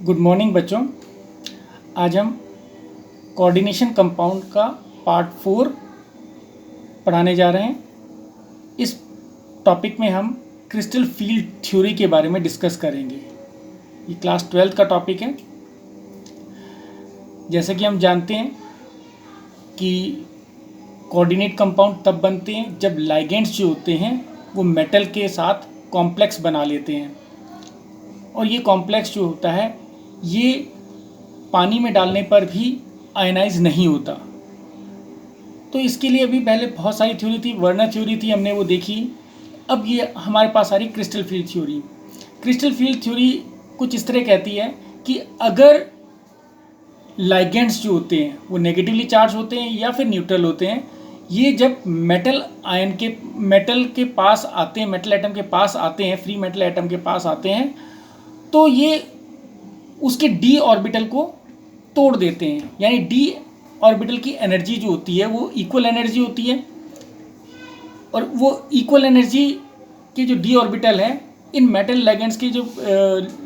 Good morning बच्चों। आज हम कोऑर्डिनेशन कंपाउंड का पार्ट 4 पढ़ाने जा रहे हैं। इस टॉपिक में हम क्रिस्टल फील्ड थ्योरी के बारे में डिस्कस करेंगे। ये क्लास 12 का टॉपिक है। जैसे कि हम जानते हैं कि कोऑर्डिनेट कंपाउंड तब बनते हैं जब लाइगेंड्स जो होते हैं वो मेटल के साथ कॉम्प्लेक्स बना लेते हैं, और ये कॉम्प्लेक्स जो होता है ये पानी में डालने पर भी आयनाइज नहीं होता। तो इसके लिए अभी पहले बहुत सारी थ्योरी थी, वर्नर थ्योरी थी, हमने वो देखी। अब ये हमारे पास आ रही crystal field theory. Crystal field theory कुछ इस तरह कहती है कि अगर लाइगेंड्स जो होते हैं वो नेगेटिवली चार्ज होते हैं या फिर न्यूट्रल होते हैं, ये जब मेटल के पास आते हैं, मेटल एटम के पास आते हैं, फ्री मेटल एटम के पास आते हैं, तो ये उसके डी ऑर्बिटल को तोड़ देते हैं। यानी डी ऑर्बिटल की एनर्जी जो होती है वो इक्वल एनर्जी होती है, और वो इक्वल एनर्जी के जो डी ऑर्बिटल है इन मेटल लाइगेंड्स के जो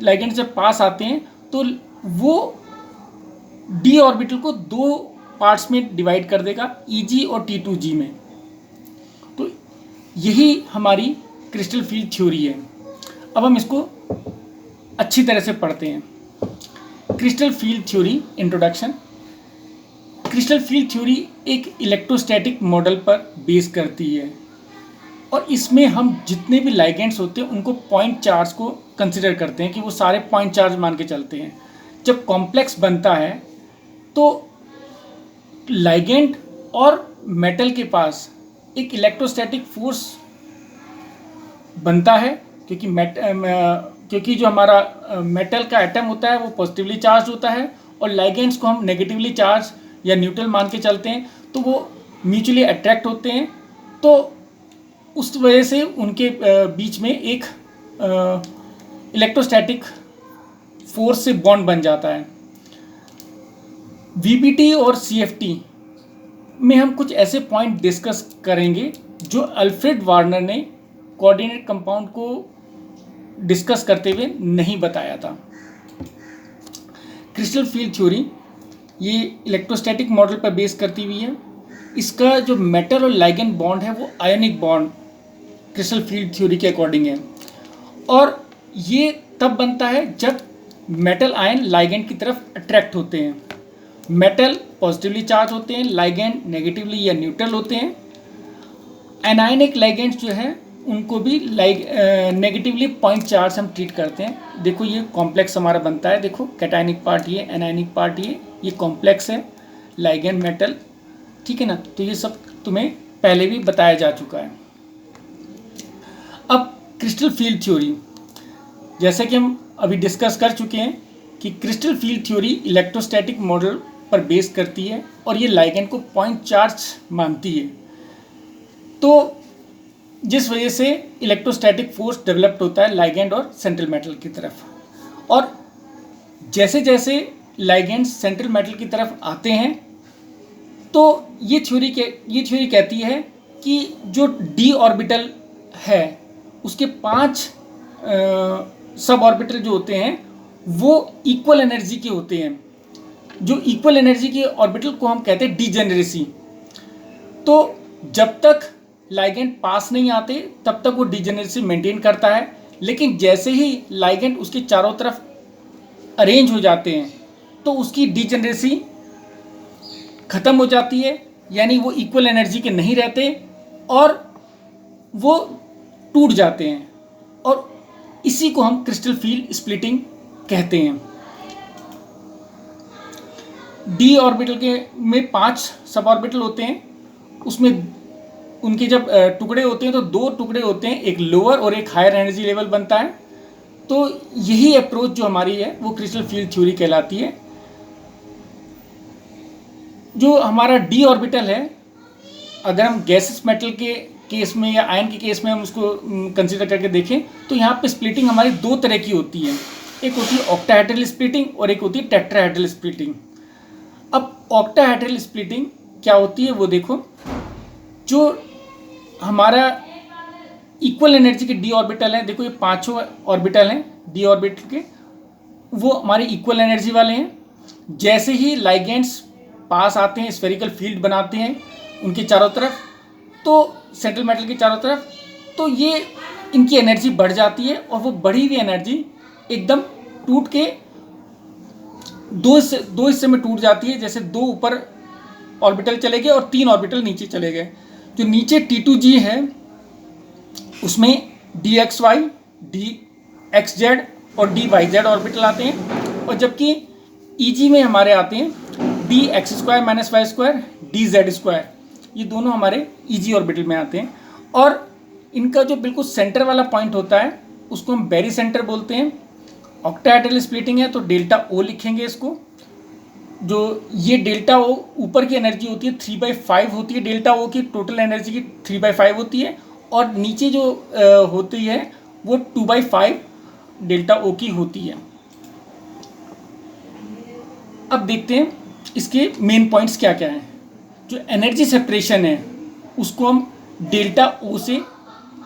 लाइगेंड्स जब पास आते हैं तो वो डी ऑर्बिटल को दो पार्ट्स में डिवाइड कर देगा, Eg और T2g में। तो यही हमारी क्रिस्टल फील्ड थ्योरी है। अब हम इसको अच्छी तरह से पढ़ते हैं। Crystal field theory introduction. Crystal field theory एक इलेक्ट्रोस्टैटिक मॉडल पर बेस करती है, और इसमें हम जितने भी लाइगेंड्स होते हैं उनको पॉइंट चार्ज को कंसिडर करते हैं कि वो सारे पॉइंट चार्ज मान के चलते हैं। जब कॉम्प्लेक्स बनता है तो लाइगेंड और मेटल के पास एक इलेक्ट्रोस्टैटिक फोर्स बनता है, क्योंकि जो हमारा मेटल का एटम होता है वो पॉजिटिवली चार्ज होता है, और लाइगेंड्स को हम नेगेटिवली चार्ज या न्यूट्रल मान के चलते हैं, तो वो म्यूचुअली अट्रैक्ट होते हैं। तो उस वजह से उनके बीच में एक इलेक्ट्रोस्टैटिक फोर्स से बॉन्ड बन जाता है। वीबीटी और सीएफटी में हम कुछ ऐसे पॉइंट डिस्कस करेंगे जो अल्फ्रेड वार्नर ने कोऑर्डिनेट कंपाउंड को डिस्कस करते हुए नहीं बताया था। क्रिस्टल फील्ड थ्योरी ये इलेक्ट्रोस्टैटिक मॉडल पर बेस करती हुई है। इसका जो मेटल और लाइगेंड बॉन्ड है वो ionic bond crystal field theory के अकॉर्डिंग है, और ये तब बनता है जब मेटल आयन लाइगेंड की तरफ अट्रैक्ट होते हैं। मेटल पॉजिटिवली चार्ज होते हैं, लाइगेंड नेगेटिवली या न्यूट्रल होते हैं। एनायनिक लाइगेंड्स जो है उनको भी नेगेटिवली पॉइंट चार्ज हम ट्रीट करते हैं। देखो ये कॉम्प्लेक्स हमारा बनता है, देखो कैटायनिक पार्ट ये, एनायनिक पार्ट ये कॉम्प्लेक्स है, लाइगेंड मेटल, ठीक है ना। तो ये सब तुम्हें पहले भी बताया जा चुका है। अब क्रिस्टल फील्ड थ्योरी, जैसे कि हम अभी डिस्कस कर चुके हैं कि crystal field theory electrostatic model पर बेस करती है, और ये लाइगेंड को पॉइंट चार्ज मानती है। तो जिस वजह से इलेक्ट्रोस्टैटिक फोर्स डेवलप्ड होता है लाइगेंड और सेंट्रल मेटल की तरफ, और जैसे जैसे लाइगेंड सेंट्रल मेटल की तरफ आते हैं तो ये थ्योरी कहती है कि जो डी ऑर्बिटल है उसके 5 सब ऑर्बिटल जो होते हैं वो इक्वल एनर्जी के होते हैं। जो इक्वल एनर्जी के ऑर्बिटल को हम कहते हैं डिजेनरेसी। तो जब तक लाइगेंड पास नहीं आते तब तक वो डिजेनरेसी मेंटेन करता है, लेकिन जैसे ही लाइगेंड उसके चारों तरफ अरेंज हो जाते हैं तो उसकी डिजेनरेसी खत्म हो जाती है, यानी वो इक्वल एनर्जी के नहीं रहते और वो टूट जाते हैं, और इसी को हम क्रिस्टल फील्ड स्प्लिटिंग कहते हैं। डी ऑर्बिटल के में 5 सब ऑर्बिटल होते हैं, उसमें उनके जब टुकड़े होते हैं तो 2 टुकड़े होते हैं, एक लोअर और एक हायर एनर्जी लेवल बनता है। तो यही अप्रोच जो हमारी है वो क्रिस्टल फील्ड थ्योरी कहलाती है। जो हमारा डी ऑर्बिटल है, अगर हम गैसेस मेटल के केस में या आयन के केस में हम उसको कंसीडर करके देखें तो यहाँ पे स्प्लिटिंग हमारी 2 तरह की होती है। एक होती है ऑक्टाहेड्रल स्प्लिटिंग और एक होती है टेट्राहेड्रल स्प्लिटिंग। अब ऑक्टाहेड्रल स्प्लिटिंग क्या होती है वो देखो, जो हमारा इक्वल एनर्जी के डी ऑर्बिटल हैं, देखो ये 5 ऑर्बिटल हैं डी ऑर्बिटल के, वो हमारे इक्वल एनर्जी वाले हैं। जैसे ही लाइगेंड्स पास आते हैं, स्फेरिकल फील्ड बनाते हैं उनके चारों तरफ, तो सेंट्रल मेटल के चारों तरफ, तो ये इनकी एनर्जी बढ़ जाती है और वो बढ़ी हुई एनर्जी एकदम टूट के दो हिस्से में टूट जाती है। जैसे 2 ऊपर ऑर्बिटल चले गए और 3 ऑर्बिटल नीचे चले गए। जो नीचे T2G है उसमें DXY, DXZ और DYZ ऑर्बिटल आते हैं, और जबकि EG में हमारे आते हैं DX² - Y², DZ²। ये दोनों हमारे EG ऑर्बिटल में आते हैं। और इनका जो बिल्कुल सेंटर वाला पॉइंट होता है उसको हम बेरी सेंटर बोलते हैं। ऑक्टाहेड्रल स्प्लिटिंग है तो डेल्टा O लिखेंगे इसको। जो ये डेल्टा O ऊपर की एनर्जी होती है 3/5 होती है, डेल्टा O की टोटल एनर्जी की 3/5 होती है, और नीचे जो होती है वो 2/5 डेल्टा O की होती है। अब देखते हैं इसके मेन पॉइंट्स क्या क्या हैं। जो एनर्जी सेपरेशन है उसको हम डेल्टा O से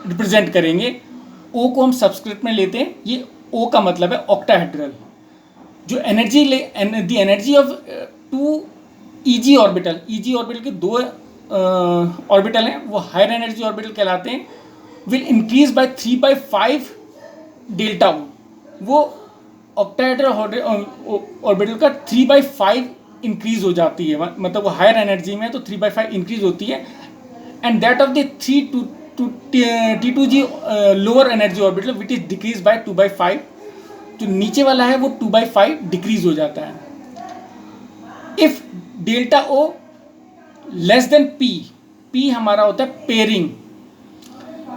रिप्रेजेंट करेंगे। O को हम सबस्क्रिप्ट में लेते हैं, ये O का मतलब है ऑक्टाहेड्रल। जो the energy of 2 EG orbital, EG orbital के 2 ऑर्बिटल हैं, वो हायर एनर्जी ऑर्बिटल कहलाते हैं, will increase by 3/5 delta O। वो ऑक्टाहेड्रल ऑर्बिटल का 3/5 इंक्रीज हो जाती है, मतलब वो हायर एनर्जी में तो 3/5 इंक्रीज होती है। And that of the T2G lower energy orbital which is decrease by 2/5। जो नीचे वाला है वो 2/5 डिक्रीज हो जाता है। If delta O less than P हमारा होता है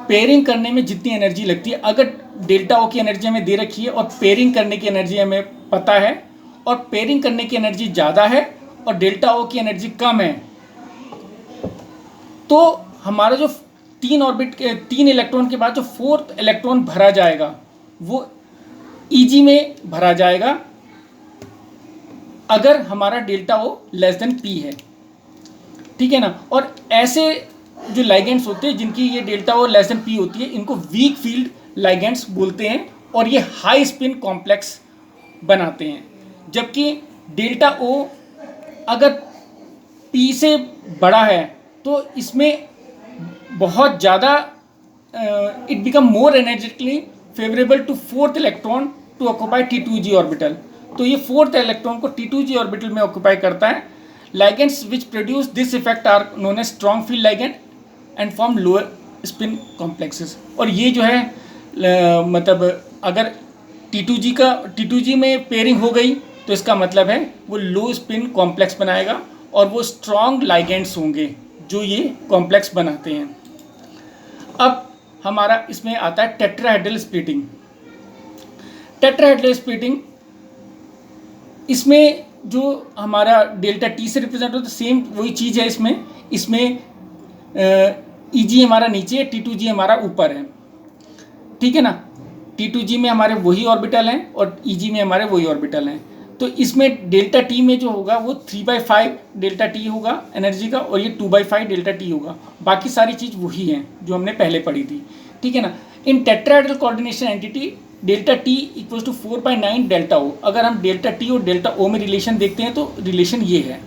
पेयरिंग करने में जितनी एनर्जी लगती है। अगर डेल्टा O की एनर्जी हमें दे रखी है और पेयरिंग करने की एनर्जी हमें पता है, और पेयरिंग करने की एनर्जी ज़्यादा है और डेल्टा O की एनर्जी कम है, तो हमारा जो 3 इलेक्ट्रॉन के बाद जो 4th इलेक्ट्रॉन भरा जाएगा वो EG में भरा जाएगा अगर हमारा delta O less than P है। ठीक है ना। और ऐसे जो लाइगेंड्स होते हैं जिनकी ये delta O less than P होती है, इनको वीक फील्ड लाइगेंड्स बोलते हैं, और ये हाई स्पिन कॉम्प्लेक्स बनाते हैं। जबकि डेल्टा O अगर P से बड़ा है तो इसमें बहुत ज़्यादा it become more energetically favourable to 4th electron to occupy T2G orbital. तो ये 4th इलेक्ट्रॉन को T2G ऑर्बिटल में ऑक्यूपाई करता है। Ligands which produce this effect are known as strong field ligand and form lower spin complexes. और ये जो है मतलब अगर T2G में पेयरिंग हो गई तो इसका मतलब है वो लो स्पिन कॉम्प्लेक्स बनाएगा, और वो स्ट्रॉन्ग लाइगेंड्स होंगे जो ये कॉम्प्लेक्स बनाते हैं। अब हमारा इसमें आता है टेट्राहेड्रल स्प्लिटिंग। टेट्राहेड्रल स्प्लिटिंग, इसमें जो हमारा डेल्टा T से रिप्रेजेंट होता है सेम वही चीज़ है। इसमें EG हमारा नीचे है, T2G हमारा ऊपर है। ठीक है ना। T2G में हमारे वही ऑर्बिटल हैं और EG में हमारे वही ऑर्बिटल हैं। तो इसमें डेल्टा T में जो होगा वो 3/5 डेल्टा T होगा एनर्जी का, और ये 2/5 डेल्टा T होगा। बाकी सारी चीज़ वही है जो हमने पहले पढ़ी थी। ठीक है ना। In tetrahedral coordination entity delta T equals to 4/9 delta O। अगर हम डेल्टा T और डेल्टा O में रिलेशन देखते हैं तो रिलेशन ये है।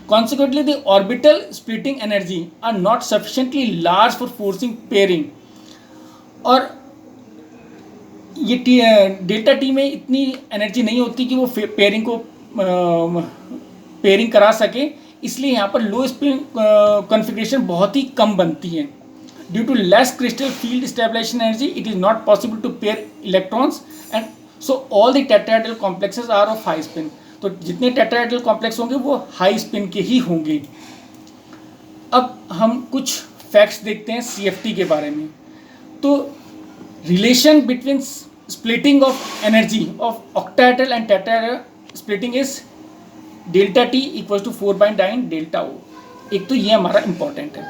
Consequently the orbital splitting energy are not sufficiently large for forcing pairing. और ये डेल्टा T में इतनी एनर्जी नहीं होती कि वो पेयरिंग करा सके, इसलिए यहाँ पर लो स्पिन कॉन्फ़िगरेशन बहुत ही कम बनती है। Due to less crystal field stabilization energy it is not possible to pair electrons, and so all the tetrahedral complexes are of high spin. तो जितने टेट्राहेड्रल कॉम्प्लेक्स होंगे वो हाई स्पिन के ही होंगे। अब हम कुछ फैक्ट्स देखते हैं CFT के बारे में। तो relation between splitting of energy of octahedral and tetrahedral splitting is delta T equals to 4/9 delta O। एक तो ये हमारा इम्पॉर्टेंट है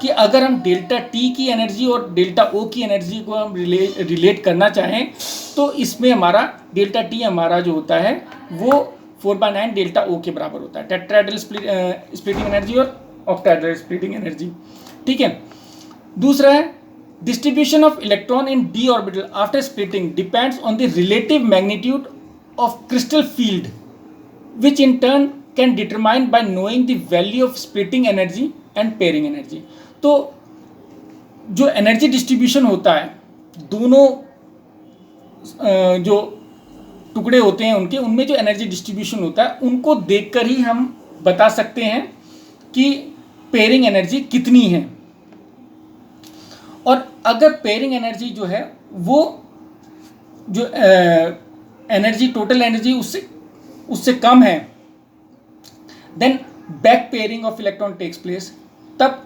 कि अगर हम डेल्टा T की एनर्जी और डेल्टा O की एनर्जी को हम रिलेट करना चाहें तो इसमें हमारा डेल्टा T हमारा जो होता है वो 4/9 डेल्टा O के बराबर होता है, टेट्राहेड्रल स्प्लिटिंग एनर्जी और ऑक्टाहेड्रल स्प्लिटिंग एनर्जी। ठीक है। दूसरा है distribution of electron in d orbital after splitting depends on the relative magnitude of crystal field, which in turn can determine by knowing the value of splitting energy and pairing energy. तो जो energy distribution होता है दोनों जो टुकड़े होते हैं उनके, उनमें जो एनर्जी डिस्ट्रीब्यूशन होता है उनको देखकर ही हम बता सकते हैं कि पेयरिंग एनर्जी कितनी है। और अगर पेयरिंग एनर्जी जो है वो जो एनर्जी, टोटल एनर्जी उससे कम है, then back pairing of electron takes place. तब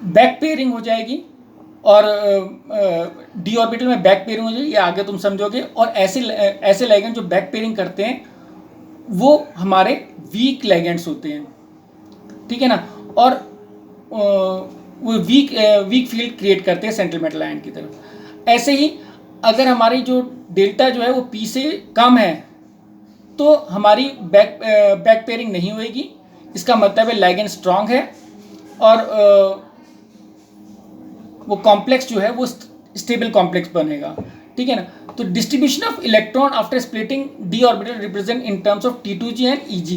बैक पेयरिंग हो जाएगी और डी ऑर्बिटल में बैक पेयरिंग हो जाएगी, ये आगे तुम समझोगे। और ऐसे लिगेंड जो बैक पेयरिंग करते हैं वो हमारे वीक लिगेंड्स होते हैं, ठीक है ना। और वो वीक फील्ड क्रिएट करते हैं सेंट्रल मेटल आयन की तरफ। ऐसे ही अगर हमारी जो डेल्टा जो है वो पी से कम है तो हमारी बैक पेयरिंग नहीं होएगी, इसका मतलब है लिगेंड स्ट्रांग है और वो कॉम्प्लेक्स जो है वो स्टेबल कॉम्प्लेक्स बनेगा, ठीक है ना। तो distribution of electron after splitting d orbital represent in terms of T2g and Eg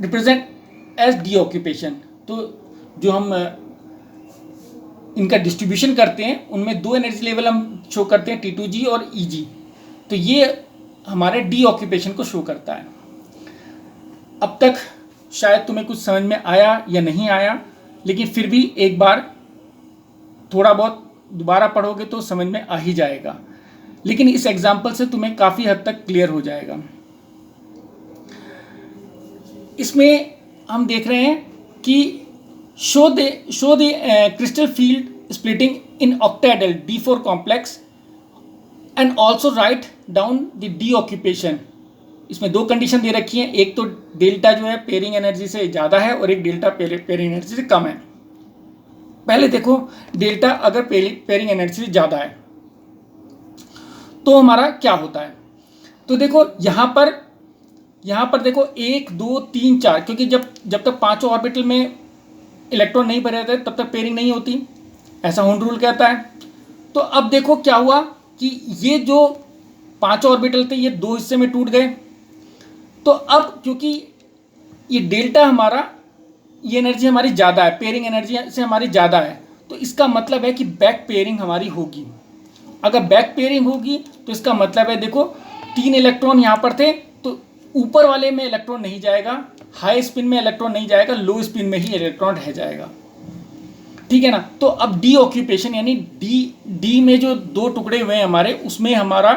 represent as d occupation. तो जो हम इनका डिस्ट्रीब्यूशन करते हैं उनमें दो एनर्जी लेवल हम शो करते हैं, T2g और Eg। तो ये हमारे डी ऑक्यूपेशन को शो करता है। अब तक शायद तुम्हें कुछ समझ में आया या नहीं आया, लेकिन फिर भी एक बार थोड़ा बहुत दोबारा पढ़ोगे तो समझ में आ ही जाएगा। लेकिन इस एग्जाम्पल से तुम्हें काफ़ी हद तक क्लियर हो जाएगा। इसमें हम देख रहे हैं कि show the crystal field splitting in octahedral D4 complex and also write down the D occupation. इसमें दो कंडीशन दे रखी हैं, एक तो डेल्टा जो है पेयरिंग एनर्जी से ज़्यादा है और एक डेल्टा पेयरिंग एनर्जी से कम है। पहले देखो डेल्टा अगर पेयरिंग एनर्जी से ज़्यादा है तो हमारा क्या होता है। तो देखो यहाँ पर देखो 1 2 3 4, क्योंकि जब तक पांचों ऑर्बिटल में इलेक्ट्रॉन नहीं भरे रहते तब तक पेयरिंग नहीं होती, ऐसा होन रूल कहता है। तो अब देखो क्या हुआ कि ये जो पांचों ऑर्बिटल थे ये दो हिस्से में टूट गए। तो अब क्योंकि ये डेल्टा हमारा, ये एनर्जी हमारी ज़्यादा है, पेयरिंग एनर्जी से हमारी ज़्यादा है, तो इसका मतलब है कि बैक पेयरिंग हमारी होगी। अगर बैक पेयरिंग होगी तो इसका मतलब है देखो 3 इलेक्ट्रॉन यहाँ पर थे तो ऊपर वाले में इलेक्ट्रॉन नहीं जाएगा, हाई स्पिन में इलेक्ट्रॉन नहीं जाएगा, लो स्पिन में ही इलेक्ट्रॉन रह जाएगा, ठीक है ना। तो अब डी ऑक्यूपेशन यानी डी में जो दो टुकड़े हुए हैं हमारे, उसमें हमारा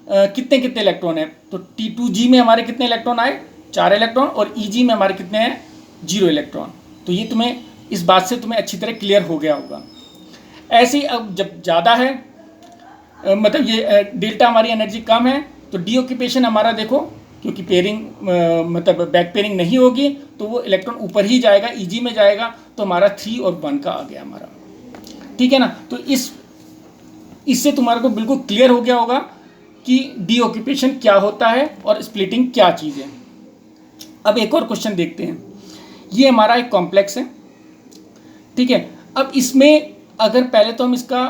कितने इलेक्ट्रॉन है। तो T2g में हमारे कितने इलेक्ट्रॉन आए, 4 इलेक्ट्रॉन, और Eg में हमारे कितने हैं, 0 इलेक्ट्रॉन। तो ये तुम्हें इस बात से तुम्हें अच्छी तरह क्लियर हो गया होगा। ऐसे ही अब जब ज़्यादा है, मतलब ये डेल्टा हमारी एनर्जी कम है, तो डी ऑक्यूपेशन हमारा देखो, क्योंकि पेयरिंग मतलब बैक पेयरिंग नहीं होगी तो वो इलेक्ट्रॉन ऊपर ही जाएगा, Eg में जाएगा, तो हमारा 3 और 1 का आ गया हमारा, ठीक है ना। तो इससे तुम्हारे को बिल्कुल क्लियर हो गया होगा कि डी ऑक्यूपेशन क्या होता है और स्प्लिटिंग क्या चीज़ है। अब एक और क्वेश्चन देखते हैं। ये हमारा एक कॉम्प्लेक्स है, ठीक है। अब इसमें अगर पहले तो हम इसका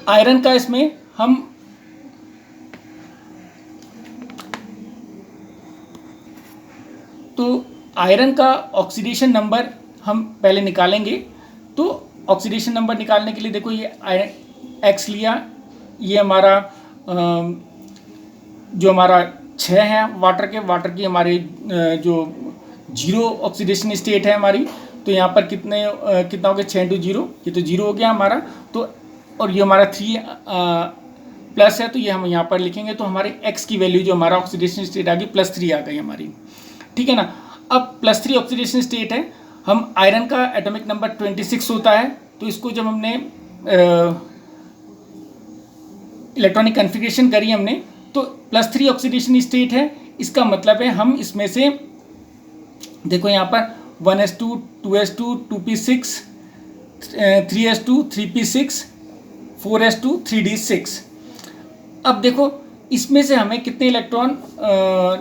आयरन का, इसमें हम तो आयरन का ऑक्सीडेशन नंबर हम पहले निकालेंगे। तो ऑक्सीडेशन नंबर निकालने के लिए देखो ये आयरन X लिया, ये हमारा जो हमारा 6 है वाटर की हमारी जो 0 ऑक्सीडेशन स्टेट है हमारी, तो यहाँ पर कितना हो गया, 6 × 0, ये तो 0 हो गया हमारा। तो और ये हमारा 3 प्लस है, तो ये हम यहाँ पर लिखेंगे। तो हमारे X की वैल्यू जो हमारा ऑक्सीडेशन स्टेट आ गई +3 आ गई हमारी, ठीक है ना। अब +3 ऑक्सीडेशन स्टेट है। हम आयरन का एटॉमिक नंबर 26 होता है, तो इसको जब हमने इलेक्ट्रॉनिक कन्फिग्रेशन करी हमने, तो +3 ऑक्सीडेशन स्टेट है। इसका मतलब है हम इसमें से देखो यहाँ पर 1s2 2s2 2p6 3s2 3p6 4s2 3d6। अब देखो इसमें से हमें कितने इलेक्ट्रॉन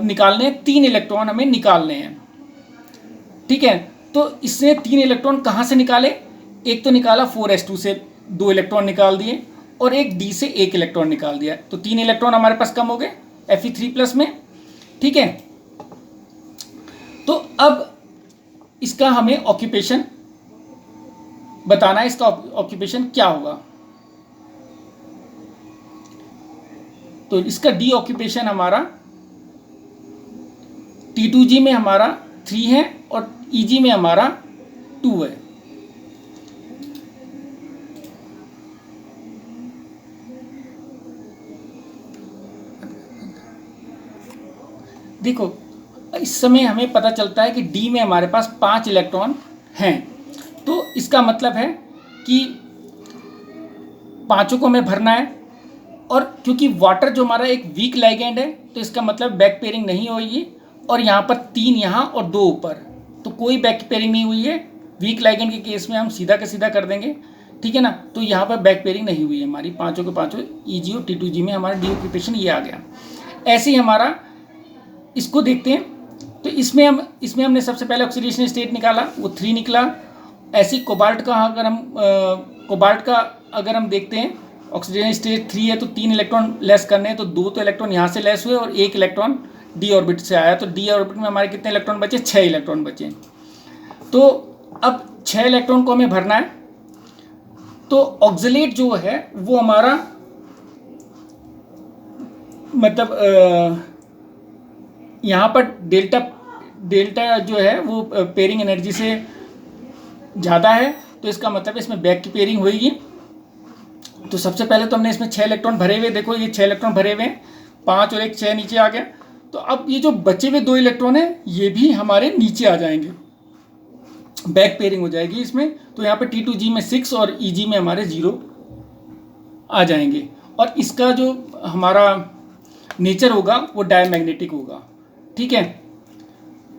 निकालने हैं, 3 इलेक्ट्रॉन हमें निकालने हैं, ठीक है। तो इससे 3 इलेक्ट्रॉन कहाँ से निकाले, एक तो निकाला 4s2 से 2 इलेक्ट्रॉन निकाल दिए, और एक डी से एक इलेक्ट्रॉन निकाल दिया, तो 3 इलेक्ट्रॉन हमारे पास कम हो गए Fe3+ में। ठीक है, तो अब इसका हमें ऑक्यूपेशन बताना है, इसका ऑक्यूपेशन क्या होगा। तो इसका डी ऑक्यूपेशन हमारा T2G में हमारा 3 है और EG में हमारा 2 है। देखो इस समय हमें पता चलता है कि डी में हमारे पास 5 इलेक्ट्रॉन हैं, तो इसका मतलब है कि पांचों को हमें भरना है। और क्योंकि वाटर जो हमारा एक वीक लाइगेंड है, तो इसका मतलब बैक पेयरिंग नहीं होगी। और यहाँ पर 3 यहाँ और 2 ऊपर, तो कोई बैक पेयरिंग नहीं हुई है। वीक लाइगेंड के केस में हम सीधा का सीधा कर देंगे, ठीक है ना। तो यहाँ पर बैक पेयरिंग नहीं हुई है हमारी, पांचों के पांचों EG और T2G में हमारा डी ऑक्यूपेशन ये आ गया। ऐसे ही हमारा इसको देखते हैं, तो इसमें हमने सबसे पहले ऑक्सीडेशन स्टेट निकाला, वो 3 निकला। ऐसी कोबाल्ट का अगर हम देखते हैं, ऑक्सीडेशन स्टेट 3 है तो 3 इलेक्ट्रॉन लेस करने हैं, तो 2 तो इलेक्ट्रॉन यहाँ से लेस हुए और 1 इलेक्ट्रॉन डी ऑर्बिट से आया। तो डी ऑर्बिट में हमारे कितने इलेक्ट्रॉन बचे? 6 इलेक्ट्रॉन बचे। तो अब 6 इलेक्ट्रॉन को हमें भरना है। तो ऑक्सलेट जो है वो हमारा मतलब यहाँ पर डेल्टा जो है वो पेयरिंग एनर्जी से ज़्यादा है, तो इसका मतलब इसमें बैक की पेयरिंग होगी। तो सबसे पहले तो हमने इसमें 6 इलेक्ट्रॉन भरे हुए, देखो ये 6 इलेक्ट्रॉन भरे हुए हैं, 5 और 1 6 नीचे आ गया। तो अब ये जो बचे हुए 2 इलेक्ट्रॉन हैं ये भी हमारे नीचे आ जाएंगे, बैक पेयरिंग हो जाएगी इसमें। तो यहाँ पे T2G में 6 और EG में हमारे 0 आ जाएंगे। और इसका जो हमारा नेचर होगा वो डायमैग्नेटिक होगा, ठीक है।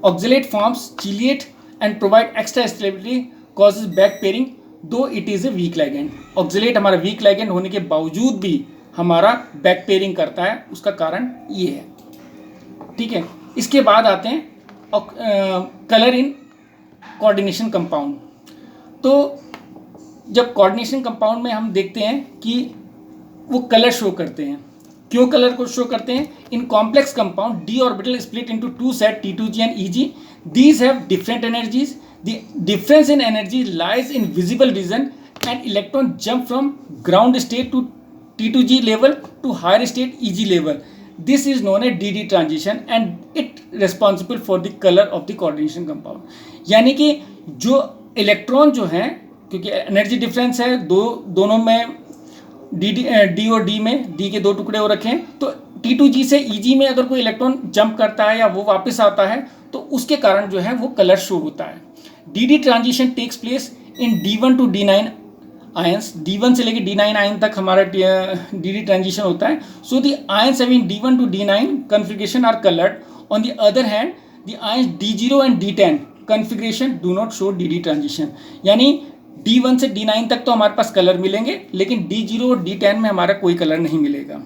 Oxalate forms chelate and provide extra stability causes back pairing though it is a weak ligand. Oxalate हमारा वीक लाइगेंड होने के बावजूद भी हमारा बैक पेयरिंग करता है, उसका कारण ये है, ठीक है। इसके बाद आते हैं कलर इन कोऑर्डिनेशन कंपाउंड। तो जब कोऑर्डिनेशन कंपाउंड में हम देखते हैं कि वो कलर शो करते हैं, क्यों कलर को शो करते हैं? In complex compound D orbital split into 2 set T2G and EG, these have different energies, the difference in energy lies in visible region and electron jump from ground state to T2G level to higher state EG level. This is known as DD transition and it responsible for the color of the coordination compound। यानी कि जो electron जो हैं, क्योंकि energy difference है दोनों में, D और डी में डी के 2 टुकड़े हो रखे हैं, तो T2G से EG में अगर कोई इलेक्ट्रॉन जंप करता है या वो वापस आता है तो उसके कारण जो है वो कलर शो होता है। DD transition takes place in D1 to D9 ions, D1 से लेकर D9 आयन तक हमारा DD ट्रांजिशन होता है। So the ions having D1 to D9 configuration are coloured. On the other hand the ions D0 and D10 configuration do not show DD transition. यानी D1 से D9 तक तो हमारे पास colour मिलेंगे, लेकिन D0 और D10 में हमारा कोई कलर नहीं मिलेगा।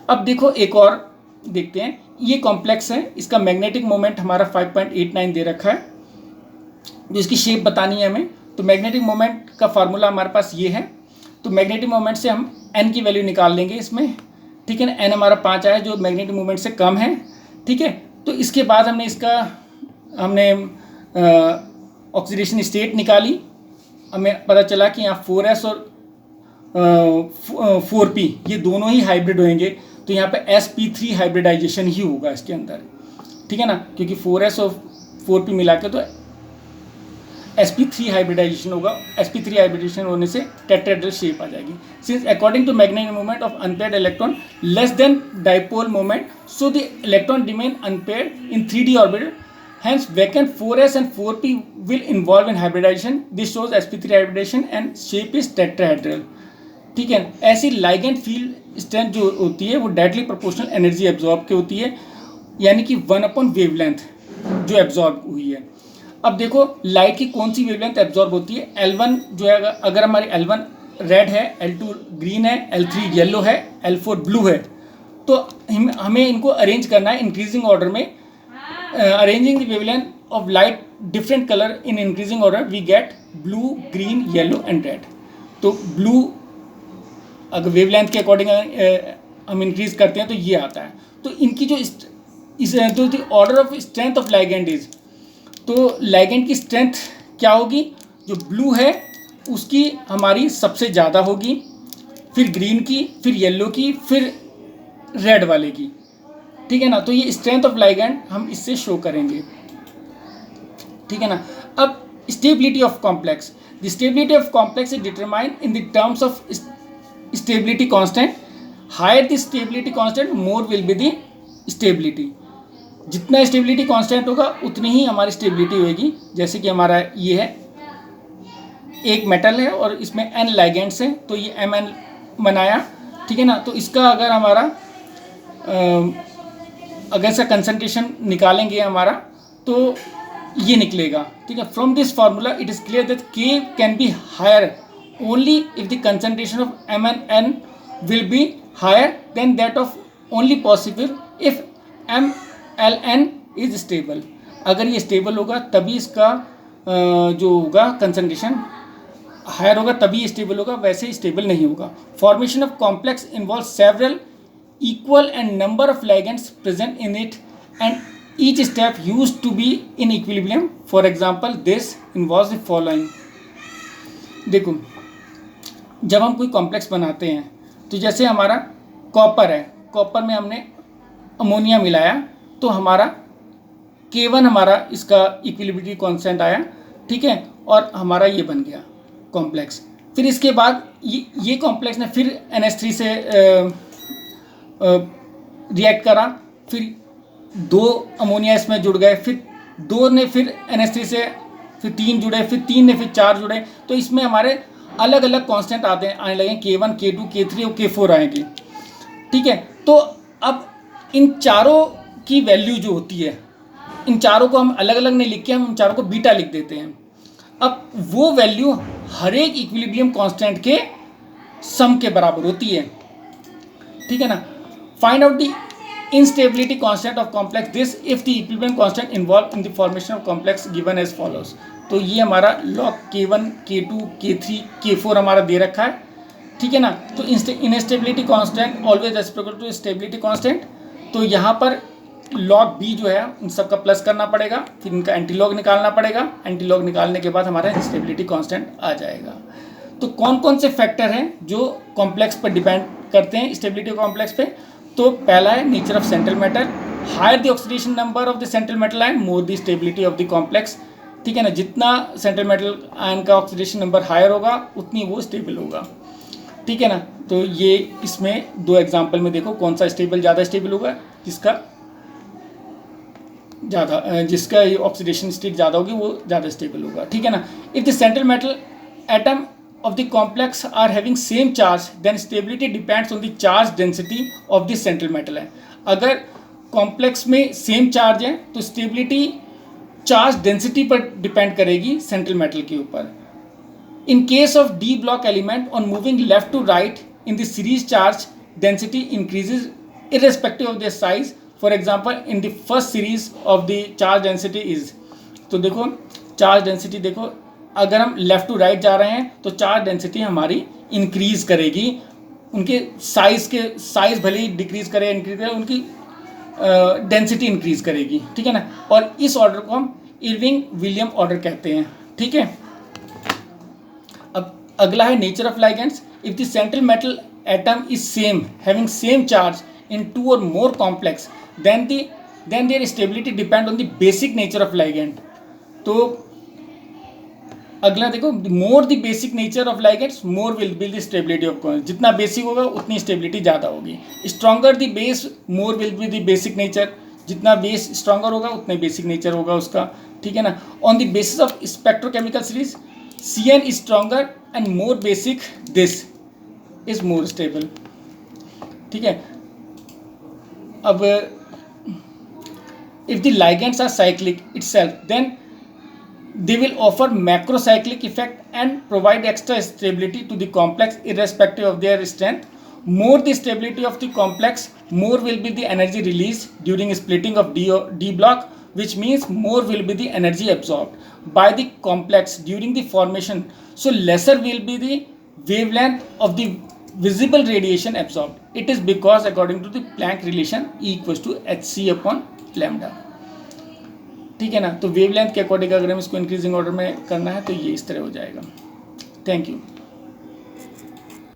अब देखो एक और देखते हैं, ये कॉम्प्लेक्स है, इसका मैग्नेटिक मोमेंट हमारा 5.89 दे रखा है, जो इसकी शेप बतानी है हमें। तो मैग्नेटिक मोमेंट का फार्मूला हमारे पास ये है। तो मैग्नेटिक मोमेंट से हम n की वैल्यू निकाल लेंगे इसमें, ठीक है ना। n हमारा 5 आया जो मैग्नेटिक मोमेंट से कम है, ठीक है। तो इसके बाद हमने ऑक्सीडेशन स्टेट निकाली, हमें पता चला कि यहाँ 4s और 4p ये दोनों ही हाइब्रिड होंगे, तो यहाँ पे sp3 हाइब्रिडाइजेशन ही होगा इसके अंदर, ठीक है ना, क्योंकि 4s और 4p मिला के तो sp3 हाइब्रिडाइजेशन होगा। sp3 हाइब्रिडाइजेशन होने से टेट्राहेड्रल शेप आ जाएगी। Since according to magnetic moment of unpaired electron less than dipole moment, so the electron remain unpaired in 3D orbital, hence vacant 4s and 4p will involve in hybridization. This shows sp3 hybridization and shape is tetrahedral, ठीक है। ऐसी ligand field strength जो होती है वो directly proportional energy absorb की होती है, यानी कि 1/वेवलेंथ जो एब्जॉर्ब हुई है। अब देखो लाइट की कौन सी वेवलेंथ एब्जॉर्ब होती है? L1 जो है, अगर हमारी L1 रेड है, L2 ग्रीन है, L3 येलो है, L4 ब्लू है, तो हमें इनको अरेंज करना है इंक्रीजिंग ऑर्डर में। Arranging the wavelength of light different color in increasing order we get blue, green, yellow and red। तो blue अगर वेवलेंथ के अकॉर्डिंग हम इंक्रीज करते हैं तो ये आता है। तो इनकी जो तो the order of strength of ligand is, तो लाइगेंड की स्ट्रेंथ क्या होगी, जो ब्लू है उसकी हमारी सबसे ज़्यादा होगी, फिर ग्रीन की, फिर येलो की, फिर रेड वाले की, ठीक है ना। तो ये स्ट्रेंथ ऑफ लाइगेंड हम इससे शो करेंगे, ठीक है ना। अब stability of complex, the stability of complex is determined in the terms of stability constant. Higher the stability constant more will be the stability. जितना स्टेबिलिटी कांस्टेंट होगा उतनी ही हमारी स्टेबिलिटी होगी। जैसे कि हमारा ये है, एक मेटल है और इसमें n लाइगेंड्स हैं, तो ये Mn बनाया, ठीक है ना। तो इसका अगर हमारा अगर इसका कंसंट्रेशन निकालेंगे हमारा तो ये निकलेगा, ठीक है। From this formula it is clear that K can be higher only if the concentration of Mn will be higher than that of only possible if MLn is stable. अगर ये स्टेबल होगा तभी इसका जो होगा कंसंट्रेशन हायर होगा, तभी stable होगा, वैसे स्टेबल नहीं होगा। Formation of complex involve several equal and number of ligands present in it and each step used to be in equilibrium. For example, this involves the following. देखो, जब हम कोई कॉम्प्लेक्स बनाते हैं तो जैसे हमारा कॉपर है, कॉपर में हमने अमोनिया मिलाया तो हमारा K1 हमारा इसका इक्विलिब्रिटी कांस्टेंट आया, ठीक है, और हमारा ये बन गया कॉम्प्लेक्स। फिर इसके बाद ये कॉम्प्लेक्स ने फिर NH3 से रिएक्ट करा, फिर 2 अमोनिया इसमें जुड़ गए, फिर 2 ने फिर NH3 से फिर 3 जुड़े, फिर 3 ने फिर 4 जुड़े, तो इसमें हमारे अलग अलग कांस्टेंट आने लगे, K1 K2 K3 और K4 आएंगे, ठीक है। तो अब इन चारों की वैल्यू जो होती है, इन चारों को हम अलग अलग नहीं लिख के हम इन चारों को बीटा लिख देते हैं। अब वो वैल्यू हर एक इक्विलिब्रियम कांस्टेंट के सम के बराबर होती है, ठीक है ना। Find out the instability constant of complex this if the equilibrium constant involved in the formation of complex given as follows। तो ये हमारा log K1 K2 K3 K4 हमारा दे रखा है, ठीक है ना। तो instability constant always reciprocal to stability constant, तो यहाँ पर log B जो है इन सब का प्लस करना पड़ेगा, फिर इनका एंटीलॉग निकालना पड़ेगा, एंटीलॉग निकालने के बाद हमारा स्टेबिलिटी कांस्टेंट आ जाएगा। तो कौन कौन से फैक्टर हैं जो कॉम्प्लेक्स पर डिपेंड करते हैं, स्टेबिलिटी कॉम्प्लेक्स पे। तो पहला है nature of central metal, higher the oxidation number of the central metal ion more the stability of the complex, ठीक है ना। जितना सेंट्रल मेटल आयन का ऑक्सीडेशन नंबर हायर होगा उतनी वो स्टेबल होगा, ठीक है ना। तो ये इसमें 2 एग्जांपल में देखो कौन सा ज़्यादा स्टेबल होगा, जिसका ऑक्सीडेशन स्टेट ज़्यादा होगी वो ज़्यादा स्टेबल होगा, ठीक है ना। If the central metal atom of the complex are having same charge then stability depends on the charge density of the central metal है। अगर कॉम्प्लेक्स में सेम चार्ज है तो स्टेबिलिटी चार्ज डेंसिटी पर डिपेंड करेगी सेंट्रल मेटल के ऊपर। In case of d block element on moving left to right in the series charge density increases irrespective of their size। For example in the first series of the charge density is, तो देखो charge density देखो, अगर हम left to right जा रहे हैं तो charge density हमारी इंक्रीज करेगी, उनके साइज भले ही डिक्रीज करे इंक्रीज करे, उनकी डेंसिटी इंक्रीज करेगी, ठीक है ना। और इस ऑर्डर को हम इरविंग विलियम ऑर्डर कहते हैं, ठीक है। अब अगला है nature of ligands. If the central metal atom is same having same charge in 2 और more complex then their stability depend on the basic nature of ligand. तो अगला देखो, more the basic nature of ligands more will be the stability of constant. जितना basic होगा उतनी स्टेबिलिटी ज़्यादा होगी। Stronger the base more will be the basic nature, जितना बेस स्ट्रॉन्गर होगा उतने बेसिक नेचर होगा उसका, ठीक है ना। On the basis of spectrochemical series Cn is stronger and more basic, this is more stable, ठीक है। अब if the ligands are cyclic itself then they will offer macrocyclic effect and provide extra stability to the complex irrespective of their strength. More the stability of the complex, more will be the energy released during splitting of D block, which means more will be the energy absorbed by the complex during the formation. So lesser will be the wavelength of the visible radiation absorbed. It is because according to the Planck relation E equals to hc upon lambda. ठीक है ना। तो wavelength के according अगर हम इसको increasing order में करना है तो ये इस तरह हो जाएगा। Thank you.